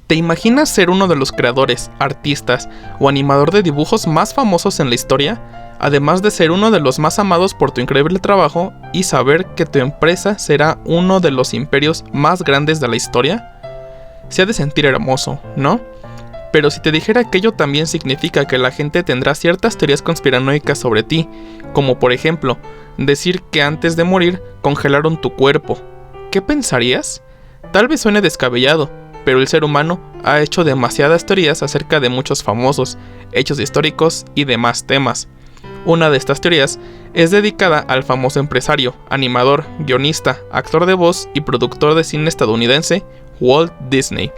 ¿Te imaginas ser uno de los creadores, artistas o animador de dibujos más famosos en la historia? Además de ser uno de los más amados por tu increíble trabajo y saber que tu empresa será uno de los imperios más grandes de la historia. Se ha de sentir hermoso, ¿no? Pero si te dijera que ello también significa que la gente tendrá ciertas teorías conspiranoicas sobre ti, como por ejemplo, decir que antes de morir congelaron tu cuerpo, ¿qué pensarías? Tal vez suene descabellado, pero el ser humano ha hecho demasiadas teorías acerca de muchos famosos, hechos históricos y demás temas. Una de estas teorías es dedicada al famoso empresario, animador, guionista, actor de voz y productor de cine estadounidense Walt Disney,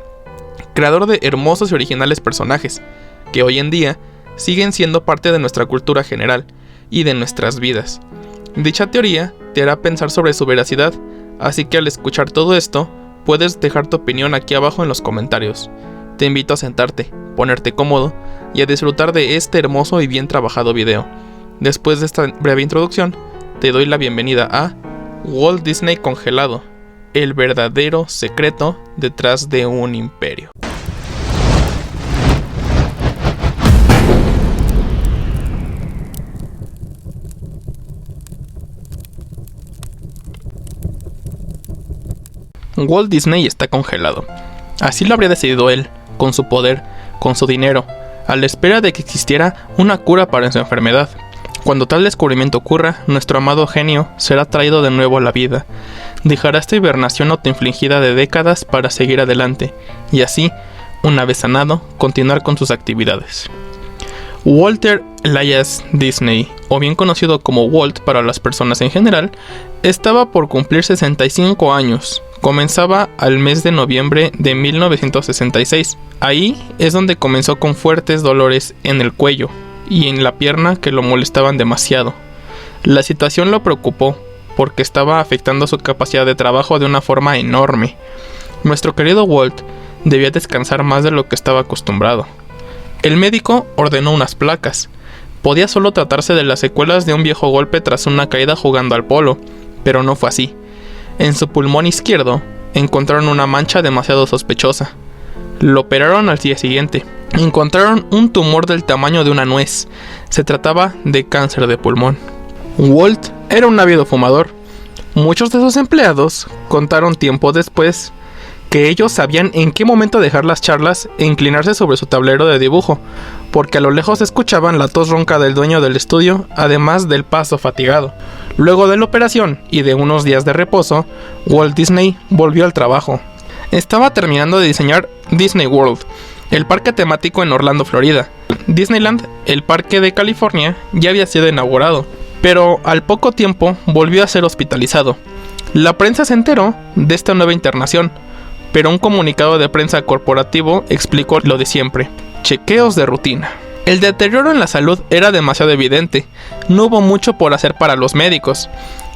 creador de hermosos y originales personajes, que hoy en día siguen siendo parte de nuestra cultura general y de nuestras vidas. Dicha teoría te hará pensar sobre su veracidad, así que al escuchar todo esto, puedes dejar tu opinión aquí abajo en los comentarios. Te invito a sentarte, ponerte cómodo y a disfrutar de este hermoso y bien trabajado video. Después de esta breve introducción, te doy la bienvenida a Walt Disney congelado, el verdadero secreto detrás de un imperio. Walt Disney está congelado. Así lo habría decidido él, con su poder, con su dinero, a la espera de que existiera una cura para su enfermedad. Cuando tal descubrimiento ocurra, nuestro amado genio será traído de nuevo a la vida. Dejará esta hibernación autoinfligida de décadas para seguir adelante, y así, una vez sanado, continuar con sus actividades. Walter Elias Disney, o bien conocido como Walt para las personas en general, estaba por cumplir 65 años. Comenzaba al mes de noviembre de 1966. Ahí es donde comenzó con fuertes dolores en el cuello y en la pierna que lo molestaban demasiado. La situación lo preocupó porque estaba afectando su capacidad de trabajo de una forma enorme. Nuestro querido Walt debía descansar más de lo que estaba acostumbrado. El médico ordenó unas placas. Podía solo tratarse de las secuelas de un viejo golpe tras una caída jugando al polo, pero no fue así. En su pulmón izquierdo encontraron una mancha demasiado sospechosa. Lo operaron al día siguiente. Encontraron un tumor del tamaño de una nuez. Se trataba de cáncer de pulmón. Walt era un ávido fumador. Muchos de sus empleados contaron tiempo después que ellos sabían en qué momento dejar las charlas e inclinarse sobre su tablero de dibujo, porque a lo lejos escuchaban la tos ronca del dueño del estudio, además del paso fatigado. Luego de la operación y de unos días de reposo, Walt Disney volvió al trabajo. Estaba terminando de diseñar Disney World, el parque temático en Orlando, Florida. Disneyland, el parque de California, ya había sido inaugurado, pero al poco tiempo volvió a ser hospitalizado. La prensa se enteró de esta nueva internación, pero un comunicado de prensa corporativo explicó lo de siempre: chequeos de rutina. El deterioro en la salud era demasiado evidente, no hubo mucho por hacer para los médicos.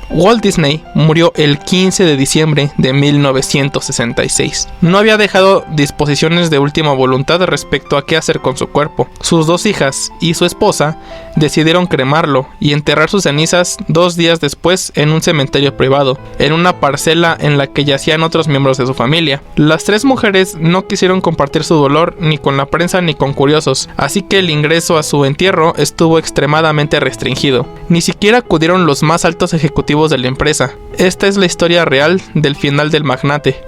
Walt Disney murió el 15 de diciembre de 1966. No había dejado disposiciones de última voluntad respecto a qué hacer con su cuerpo. Sus dos hijas y su esposa decidieron cremarlo y enterrar sus cenizas 2 días después en un cementerio privado, en una parcela en la que yacían otros miembros de su familia. Las 3 mujeres no quisieron compartir su dolor ni con la prensa ni con curiosos, así que el ingreso a su entierro estuvo extremadamente restringido. Ni siquiera acudieron los más altos ejecutivos de la empresa. Esta es la historia real del final del magnate.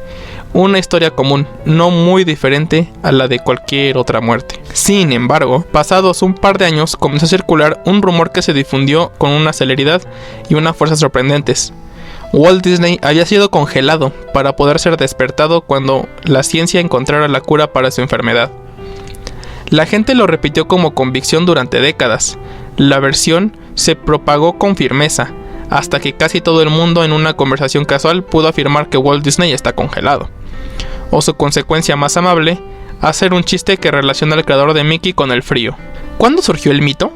Una historia común, no muy diferente a la de cualquier otra muerte. Sin embargo, pasados un par de años comenzó a circular un rumor que se difundió con una celeridad y una fuerza sorprendentes. Walt Disney había sido congelado para poder ser despertado cuando la ciencia encontrara la cura para su enfermedad. La gente lo repitió como convicción durante décadas. La versión se propagó con firmeza, hasta que casi todo el mundo en una conversación casual pudo afirmar que Walt Disney está congelado. O su consecuencia más amable, hacer un chiste que relaciona al creador de Mickey con el frío. ¿Cuándo surgió el mito?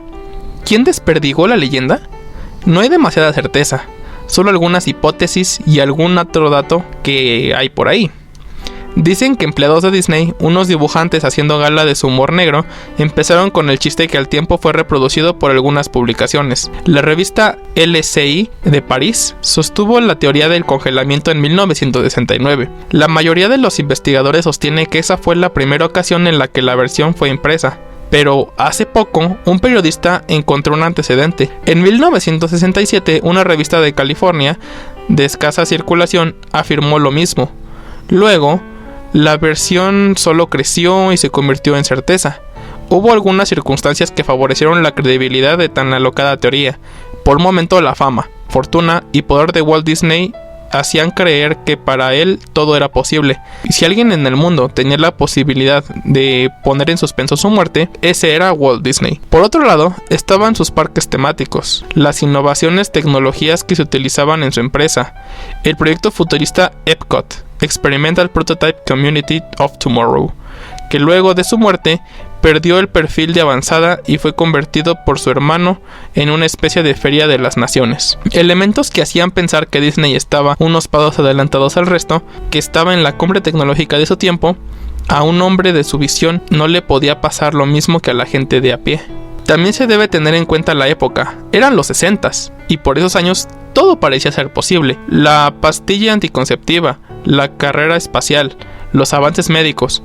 ¿Quién desperdigó la leyenda? No hay demasiada certeza, solo algunas hipótesis y algún otro dato que hay por ahí. Dicen que empleados de Disney, unos dibujantes haciendo gala de su humor negro, empezaron con el chiste que al tiempo fue reproducido por algunas publicaciones. La revista LCI de París sostuvo la teoría del congelamiento en 1969. La mayoría de los investigadores sostiene que esa fue la primera ocasión en la que la versión fue impresa. Pero hace poco, un periodista encontró un antecedente. En 1967, una revista de California, de escasa circulación, afirmó lo mismo. Luego, la versión solo creció y se convirtió en certeza. Hubo algunas circunstancias que favorecieron la credibilidad de tan alocada teoría. Por un momento, la fama, fortuna y poder de Walt Disney hacían creer que para él todo era posible. Y si alguien en el mundo tenía la posibilidad de poner en suspenso su muerte, ese era Walt Disney. Por otro lado, estaban sus parques temáticos, las innovaciones tecnologías que se utilizaban en su empresa, el proyecto futurista Epcot, Experimental Prototype Community of Tomorrow, que luego de su muerte perdió el perfil de avanzada y fue convertido por su hermano en una especie de feria de las naciones. Elementos que hacían pensar que Disney estaba unos pasos adelantados al resto, que estaba en la cumbre tecnológica de su tiempo. A un hombre de su visión no le podía pasar lo mismo que a la gente de a pie. También se debe tener en cuenta la época. Eran los 60s, y por esos años todo parecía ser posible. La pastilla anticonceptiva, la carrera espacial, los avances médicos.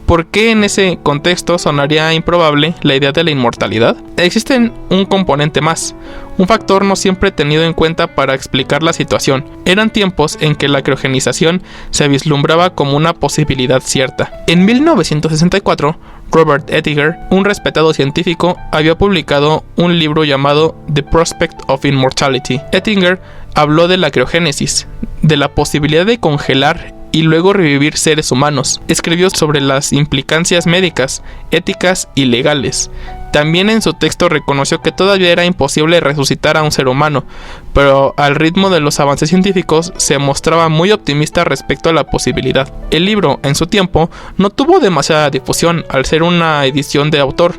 ¿Por qué en ese contexto sonaría improbable la idea de la inmortalidad? Existe un componente más, un factor no siempre tenido en cuenta para explicar la situación. Eran tiempos en que la criogenización se vislumbraba como una posibilidad cierta. En 1964, Robert Ettinger, un respetado científico, había publicado un libro llamado The Prospect of Immortality. Ettinger habló de la criogénesis, de la posibilidad de congelar y luego revivir seres humanos. Escribió sobre las implicancias médicas, éticas y legales. También en su texto reconoció que todavía era imposible resucitar a un ser humano, pero al ritmo de los avances científicos se mostraba muy optimista respecto a la posibilidad. El libro, en su tiempo, no tuvo demasiada difusión al ser una edición de autor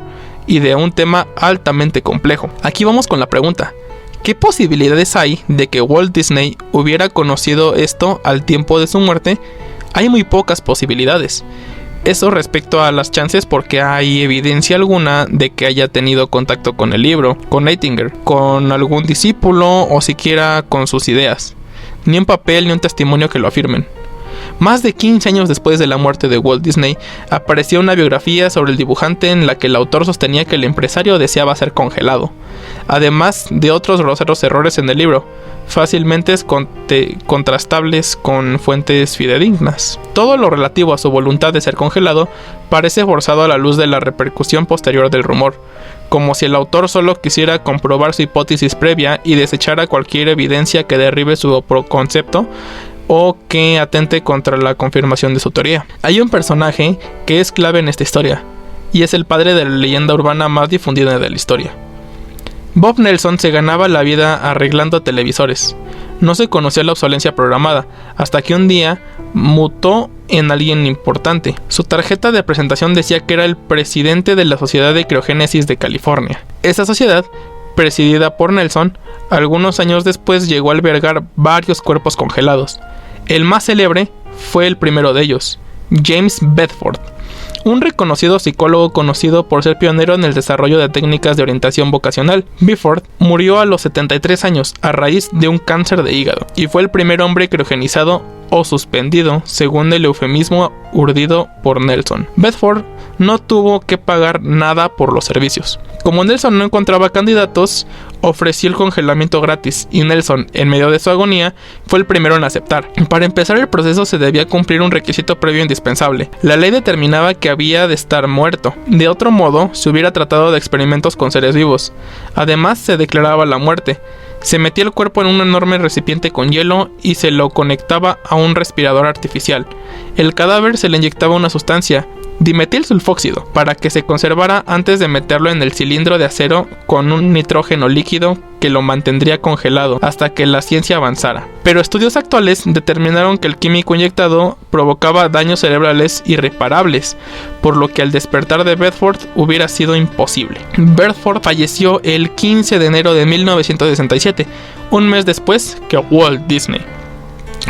y de un tema altamente complejo. Aquí vamos con la pregunta: ¿qué posibilidades hay de que Walt Disney hubiera conocido esto al tiempo de su muerte? Hay muy pocas posibilidades. Eso respecto a las chances, porque hay evidencia alguna de que haya tenido contacto con el libro, con Ettinger, con algún discípulo o siquiera con sus ideas. Ni un papel ni un testimonio que lo afirmen. Más de 15 años después de la muerte de Walt Disney, apareció una biografía sobre el dibujante en la que el autor sostenía que el empresario deseaba ser congelado, además de otros groseros errores en el libro, fácilmente contrastables con fuentes fidedignas. Todo lo relativo a su voluntad de ser congelado parece forzado a la luz de la repercusión posterior del rumor, como si el autor solo quisiera comprobar su hipótesis previa y desechara cualquier evidencia que derribe su concepto o que atente contra la confirmación de su teoría. Hay un personaje que es clave en esta historia, y es el padre de la leyenda urbana más difundida de la historia. Bob Nelson se ganaba la vida arreglando televisores. No se conocía la obsolencia programada, hasta que un día mutó en alguien importante. Su tarjeta de presentación decía que era el presidente de la Sociedad de Criogénesis de California. Esa sociedad, presidida por Nelson, algunos años después llegó a albergar varios cuerpos congelados. El más célebre fue el primero de ellos, James Bedford, un reconocido psicólogo conocido por ser pionero en el desarrollo de técnicas de orientación vocacional. Bedford murió a los 73 años a raíz de un cáncer de hígado y fue el primer hombre criogenizado o suspendido, según el eufemismo urdido por Nelson. Bedford no tuvo que pagar nada por los servicios. Como Nelson no encontraba candidatos, ofreció el congelamiento gratis, y Nelson, en medio de su agonía, fue el primero en aceptar. Para empezar el proceso se debía cumplir un requisito previo indispensable. La ley determinaba que había de estar muerto. De otro modo, se hubiera tratado de experimentos con seres vivos. Además, se declaraba la muerte. Se metía el cuerpo en un enorme recipiente con hielo y se lo conectaba a un respirador artificial. El cadáver se le inyectaba una sustancia, dimetilsulfóxido, para que se conservara antes de meterlo en el cilindro de acero con un nitrógeno líquido que lo mantendría congelado hasta que la ciencia avanzara. Pero estudios actuales determinaron que el químico inyectado provocaba daños cerebrales irreparables, por lo que al despertar de Bedford hubiera sido imposible. Bedford falleció el 15 de enero de 1967, un mes después que Walt Disney.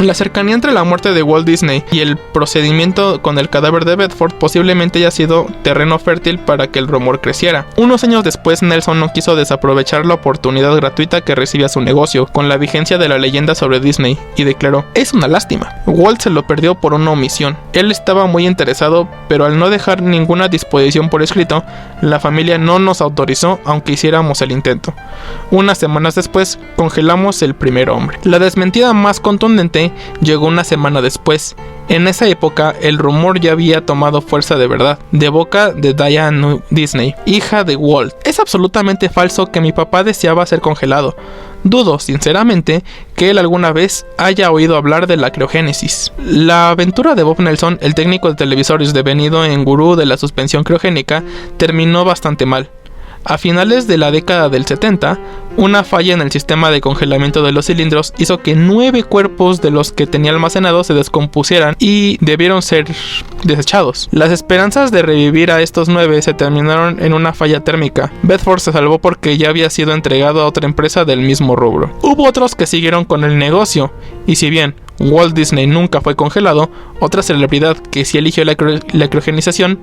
La cercanía entre la muerte de Walt Disney y el procedimiento con el cadáver de Bedford posiblemente haya sido terreno fértil para que el rumor creciera. Unos años después, Nelson no quiso desaprovechar la oportunidad gratuita que recibía su negocio con la vigencia de la leyenda sobre Disney y declaró: "Es una lástima. Walt se lo perdió por una omisión. Él estaba muy interesado, pero al no dejar ninguna disposición por escrito, la familia no nos autorizó aunque hiciéramos el intento. Unas semanas después, congelamos el primer hombre". La desmentida más contundente llegó una semana después. En esa época, el rumor ya había tomado fuerza de verdad, de boca de Diane Disney, hija de Walt. "Es absolutamente falso que mi papá deseaba ser congelado. Dudo, sinceramente, que él alguna vez haya oído hablar de la criogénesis". La aventura de Bob Nelson, el técnico de televisores devenido en gurú de la suspensión criogénica, terminó bastante mal. A finales de la década del 70, una falla en el sistema de congelamiento de los cilindros hizo que 9 cuerpos de los que tenía almacenados se descompusieran y debieron ser desechados. Las esperanzas de revivir a estos 9 se terminaron en una falla térmica. Bedford se salvó porque ya había sido entregado a otra empresa del mismo rubro. Hubo otros que siguieron con el negocio, y si bien Walt Disney nunca fue congelado, otra celebridad que sí eligió la criogenización,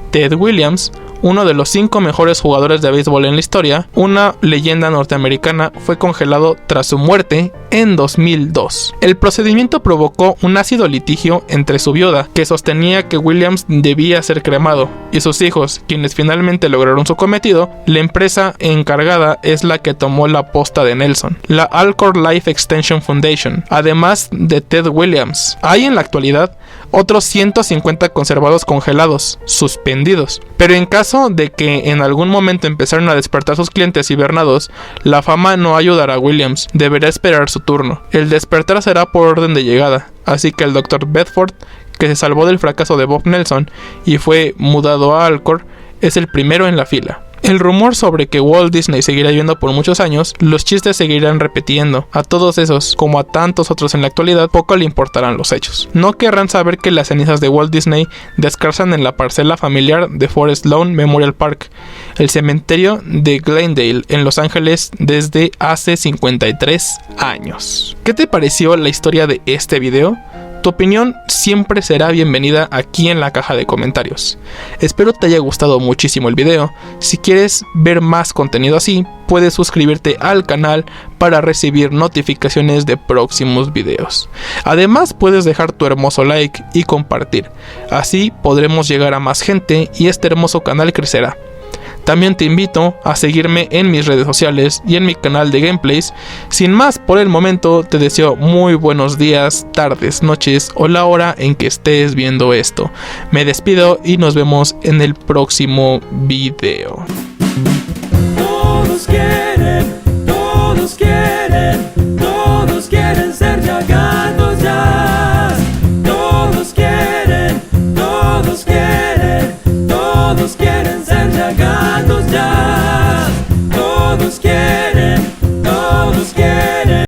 Ted Williams, uno de los 5 mejores jugadores de béisbol en la historia, una leyenda norteamericana, fue congelado tras su muerte en 2002. El procedimiento provocó un ácido litigio entre su viuda, que sostenía que Williams debía ser cremado, y sus hijos, quienes finalmente lograron su cometido. La empresa encargada es la que tomó la posta de Nelson, la Alcor Life Extension Foundation, además de Ted Williams. Hay en la actualidad otros 150 conservados congelados, suspendidos, pero en caso de que en algún momento empezaran a despertar sus clientes hibernados, la fama no ayudará a Williams, deberá esperar su turno. El despertar será por orden de llegada, así que el Dr. Bedford, que se salvó del fracaso de Bob Nelson y fue mudado a Alcor, es el primero en la fila. El rumor sobre que Walt Disney seguirá viviendo por muchos años, los chistes seguirán repitiendo. A todos esos, como a tantos otros en la actualidad, poco le importarán los hechos. No querrán saber que las cenizas de Walt Disney descansan en la parcela familiar de Forest Lawn Memorial Park, el cementerio de Glendale, en Los Ángeles, desde hace 53 años. ¿Qué te pareció la historia de este video? Tu opinión siempre será bienvenida aquí en la caja de comentarios. Espero te haya gustado muchísimo el video. Si quieres ver más contenido así, puedes suscribirte al canal para recibir notificaciones de próximos videos. Además, puedes dejar tu hermoso like y compartir. Así podremos llegar a más gente y este hermoso canal crecerá. También te invito a seguirme en mis redes sociales y en mi canal de gameplays. Sin más por el momento, te deseo muy buenos días, tardes, noches o la hora en que estés viendo esto. Me despido y nos vemos en el próximo video. Todos quieren, todos quieren, todos quieren ser Jagados Jazz. Todos quieren, todos quieren, todos quieren ser Jagados Jazz.